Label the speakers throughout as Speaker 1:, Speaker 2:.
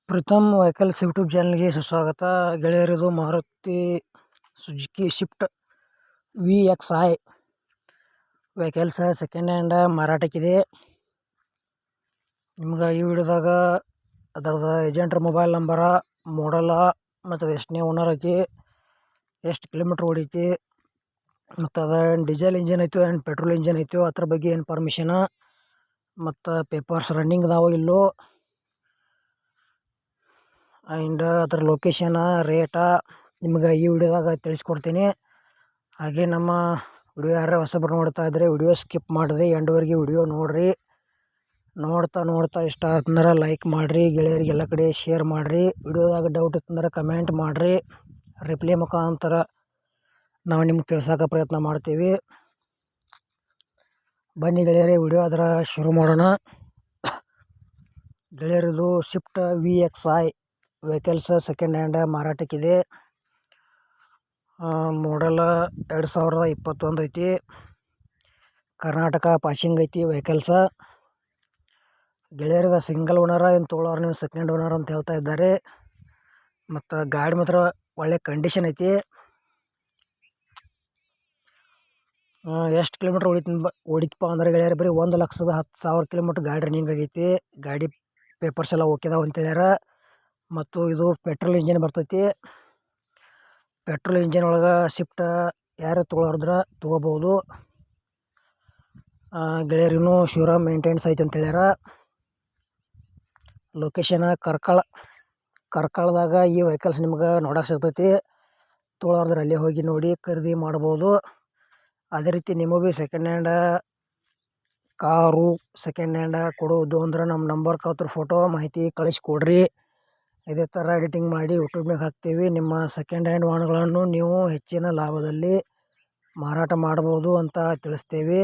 Speaker 1: Preetham vehicles YouTube ಚಾನಲ್ಗೆ ಸುಸ್ವಾಗತ. ಗೆಳೆಯರಿದು Maruti Suzuki Shift VXi vehicles second hand ಮಾರಾಟಕ್ಕಿದೆ. ನಿಮ್ಗೆ ಈ ವಿಡಿಯೋದಾಗ ಅದರದ ಏಜೆಂಟ್ರ ಮೊಬೈಲ್ ನಂಬರ, ಮಾಡಲ ಮತ್ತು ಎಷ್ಟನೇ ಓನರ್ ಐತಿ, ಎಷ್ಟು ಕಿಲೋಮೀಟ್ರ್ ಓಡೈತಿ, ಮತ್ತು ಅದು ಡೀಸೆಲ್ ಇಂಜಿನ್ ಐತೋ ಏನು ಪೆಟ್ರೋಲ್ ಇಂಜಿನ್ ಐತೋ ಅದ್ರ ಬಗ್ಗೆ ಇನ್ಫಾರ್ಮೇಷನ, ಮತ್ತು ಪೇಪರ್ಸ್ ರನ್ನಿಂಗ್ ಅದಾವೋ ಇಲ್ಲೋ, ಆ್ಯಂಡ್ ಅದರ ಲೊಕೇಶನ, ರೇಟ ನಿಮ್ಗೆ ಈ ವಿಡಿಯೋದಾಗ ತಿಳಿಸ್ಕೊಡ್ತೀನಿ. ಹಾಗೆ ನಮ್ಮ ವಿಡಿಯೋ ಯಾರು ಹೊಸಬರು ನೋಡ್ತಾ ಇದ್ದರೆ ವಿಡಿಯೋ ಸ್ಕಿಪ್ ಮಾಡಿದೆ ಎಂಡ್ವರೆಗೆ ವಿಡಿಯೋ ನೋಡಿರಿ. ನೋಡ್ತಾ ಇಷ್ಟ ಆತಂದ್ರೆ ಲೈಕ್ ಮಾಡಿರಿ, ಗೆಳೆಯರಿಗೆ ಎಲ್ಲ ಕಡೆ ಶೇರ್ ಮಾಡಿರಿ. ವಿಡಿಯೋದಾಗ ಡೌಟ್ ಇತ್ತಂದ್ರೆ ಕಮೆಂಟ್ ಮಾಡಿರಿ, ರಿಪ್ಲೈ ಮುಖಾಂತರ ನಾವು ನಿಮ್ಗೆ ತಿಳ್ಸೋಕೆ ಪ್ರಯತ್ನ ಮಾಡ್ತೀವಿ. ಬನ್ನಿ ಗೆಳೆಯರೇ, ವಿಡಿಯೋ ಅದರ ಶುರು ಮಾಡೋಣ. ಗೆಳೆಯರಿದು Swift VXi vehicles second hand ಮಾರಾಟಕ್ಕಿದೆ. ಮಾಡಲ್ 2021 ಐತಿ. ಕರ್ನಾಟಕ ಪಾಸಿಂಗ್ ಐತಿ ವೆಹಿಕಲ್ಸ. ಗೆಳೆಯರದ ಸಿಂಗಲ್ ಓನರ ಏನು ತೊಗೊಳೋರು ನೀವು ಸೆಕೆಂಡ್ ಓನರ್ ಅಂತ ಹೇಳ್ತಾ ಇದ್ದಾರೆ. ಮತ್ತು ಗಾಡಿ ಮಾತ್ರ ಒಳ್ಳೆ ಕಂಡೀಷನ್ ಐತಿ. ಎಷ್ಟು ಕಿಲೋಮೀಟ್ರ್ ಓಡಿತಪ್ಪ ಅಂದ್ರೆ ಗೆಳೆಯರು ಬರೀ 1,10,000 ಕಿಲೋಮೀಟ್ರ್ ಗಾಡಿ ರನ್ನಿಂಗ್ ಆಗೈತಿ. ಗಾಡಿ ಪೇಪರ್ಸ್ ಎಲ್ಲ ಓಕೆ ಅದಾವ ಅಂತೇಳ್ಯಾರ. ಮತ್ತು ಇದು ಪೆಟ್ರೋಲ್ ಇಂಜಿನ್ ಬರ್ತೈತಿ. ಪೆಟ್ರೋಲ್ ಇಂಜಿನ್ ಒಳಗೆ ಶಿಫ್ಟ್ ಯಾರು ತೊಗೊಳೋದ್ರ ತೊಗೋಬೋದು. ಗೆಳೆಯರಿನೂ ಶೋರೂಮ್ ಮೇಂಟೆನೆನ್ಸ್ ಐತೆ ಅಂತ ಹೇಳ್ಯಾರ. ಲೊಕೇಶನ ಕಾರ್ಕಳದಾಗ ಈ ವೆಹಿಕಲ್ಸ್ ನಿಮ್ಗೆ ನೋಡೋಕೆ ಸಿಗ್ತೈತಿ. ತೊಗೊಳೋದ್ರ ಅಲ್ಲೇ ಹೋಗಿ ನೋಡಿ ಖರೀದಿ ಮಾಡ್ಬೋದು. ಅದೇ ರೀತಿ ನಿಮಗೂ ಭೀ second hand car second hand ಕೊಡೋದು ಅಂದ್ರೆ ನಮ್ಮ ನಂಬರ್ ಕತ್ರ ಫೋಟೋ ಮಾಹಿತಿ ಕಳಿಸ್ಕೊಡ್ರಿ. ಇದೇ ಥರ ಎಡಿಟಿಂಗ್ ಮಾಡಿ ಯೂಟ್ಯೂಬ್ನಾಗ ಹಾಕ್ತೀವಿ. ನಿಮ್ಮ ಸೆಕೆಂಡ್ ಹ್ಯಾಂಡ್ ವಾಹನಗಳನ್ನು ನೀವು ಹೆಚ್ಚಿನ ಲಾಭದಲ್ಲಿ ಮಾರಾಟ ಮಾಡ್ಬೋದು ಅಂತ ತಿಳಿಸ್ತೀವಿ.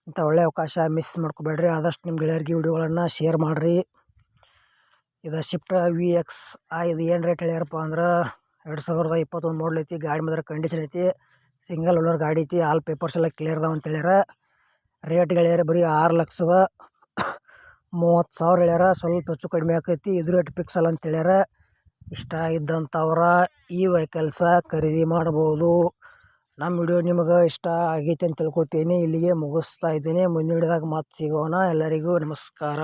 Speaker 1: ಇಂಥ ಒಳ್ಳೆಯ ಅವಕಾಶ ಮಿಸ್ ಮಾಡ್ಕೊಬೇಡ್ರಿ. ಆದಷ್ಟು ನಿಮ್ಮ ಗೆಳೆಯರಿಗೆ ವಿಡಿಯೋಗಳನ್ನು ಶೇರ್ ಮಾಡಿರಿ. ಇದು ಶಿಫ್ಟ್ VXi ಇದು ಏನು ರೇಟ್ ಹೇಳ್ಯಾರಪ್ಪ ಅಂದ್ರೆ 2021 ಮಾಡಲ್ ಐತಿ. ಗಾಡಿ ಮಾತ್ರ ಕಂಡೀಷನ್ ಐತಿ. ಸಿಂಗಲ್ ಓನರ್ ಗಾಡಿ ಐತಿ. ಆಲ್ ಪೇಪರ್ಸ್ ಎಲ್ಲ ಕ್ಲಿಯರ್ ಅದಾವ ಅಂತ ಹೇಳ್ಯಾರ. ರೇಟ್ ಗೆಳೆಯರ ಬರೀ 6,30,000 ಹೇಳ್ಯಾರ. ಸ್ವಲ್ಪ ಹೆಚ್ಚು ಕಡಿಮೆ ಆಕೈತಿ. ಇದು ರೇಟ್ ಫಿಕ್ಸ್ ಅಲ್ಲ ಅಂತ ಹೇಳ್ಯಾರ. ಇಷ್ಟ ಇದ್ದಂಥವ್ರ ಈ ವೆಹಿಕಲ್ಸ ಖರೀದಿ ಮಾಡ್ಬೋದು. ನಮ್ಮ ವಿಡಿಯೋ ನಿಮಗೆ ಇಷ್ಟ ಆಗೈತೆ ಅಂತ ತಿಳ್ಕೊತೀನಿ. ಇಲ್ಲಿಗೆ ಮುಗಿಸ್ತಾ ಇದ್ದೀನಿ. ಮುಂದಿನ ವಿಡಿಯೋದಾಗ ಮತ್ತೆ ಸಿಗೋಣ. ಎಲ್ಲರಿಗೂ ನಮಸ್ಕಾರ.